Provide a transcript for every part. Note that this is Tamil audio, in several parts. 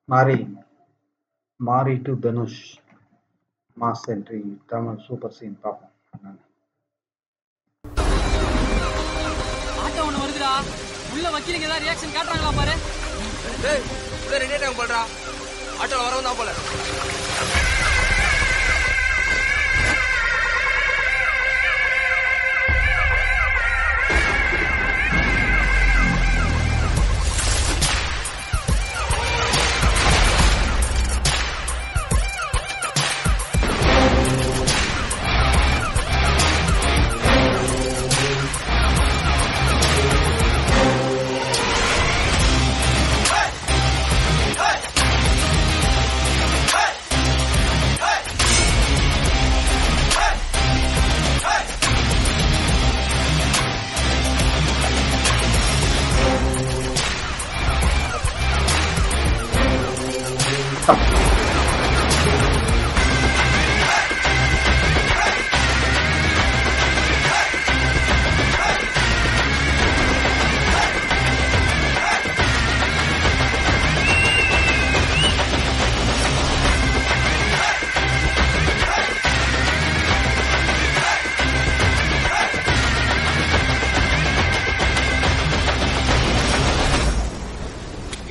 Mari, Mari to Dhanush, mass entry, Tamil super scene, Papa. Auto ஒன்று வருதுடா. உள்ள வக்கீலுங்க ஏதாவது ரியாக்ஷன் காட்டுறாங்களா பாரு. டேய், உள்ள ரெண்டே டைம் போடுறா. ஆட்டோல வரவும் தான் போல.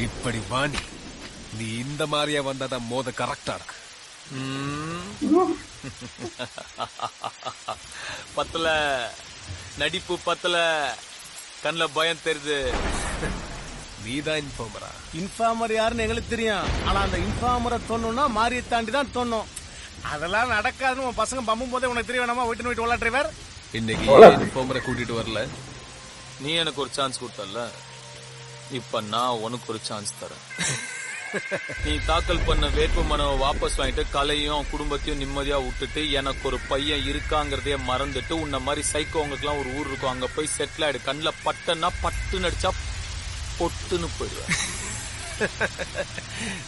இப்படி வாணி நீ இந்த மாதிரியா வந்தாதான் மோத கரெக்டா இருக்கு. பத்தல நடிப்பு பத்தல கண்ணுல பயம் தெரியுது. நீதான் இன்ஃபார்மரா? இன்ஃபார்மர் யாருன்னு எங்களுக்கு தெரியும். ஆனா அந்த இன்ஃபார்மரை தோணும்னா மாரியை தாண்டி தான் தோணும். அதெல்லாம் நடக்காதுன்னு உன் பசங்க பம்பும் போதே உனக்கு தெரிய வேணாமா? போயிட்டு ஓலா டிரைவர் இன்னைக்கு இன்ஃபார்மரை கூட்டிட்டு வரல. நீ எனக்கு ஒரு சான்ஸ் கொடுத்தல, இப்ப நான் உனக்கு ஒரு சான்ஸ் தரேன். நீ தாக்கல் பண்ண வேட்பு மனுவை வாபஸ் வாங்கிட்டு கலையும் குடும்பத்தையும் நிம்மதியா விட்டுட்டு எனக்கு ஒரு பையன் இருக்காங்கிறதே மறந்துட்டு உன்ன மாதிரி சைக்கோங்களுக்கு எல்லாம் ஒரு ஊர் இருக்கும், அங்க போய் செட்டில் ஆயிடு. கண்ணுல பட்டன்னா பட்டு நடிச்சா பொட்டுன்னு போயிடுவேன்.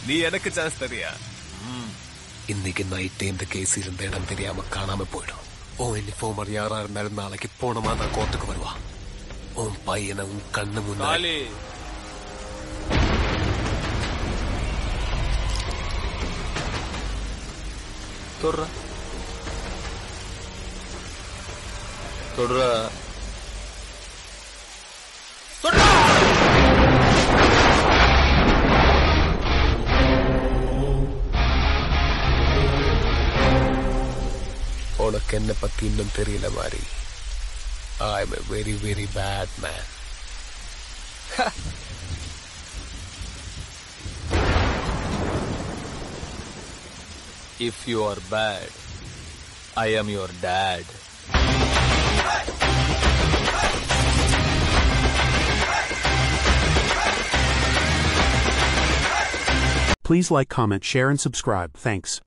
நீ எனக்கு சான்ஸ் தரியா? இன்னைக்கு நைட்டே இந்த கேஸ் இருந்த இடம் தெரியாம காணாம போயிடும். ஓ இன்ஃபார்மர் யாரா இருந்தாலும் நாளைக்கு போனமா தான் கோர்ட்டுக்கு வருவா. உன் பையனை உன் கண்ணு முன்னாடி தொடுற தொடுற உனக்கு என்ன பத்தி இன்னும் தெரியல மாதிரி. I am a very very bad man. If you are bad, I am your dad. Please like, comment, share and subscribe. Thanks.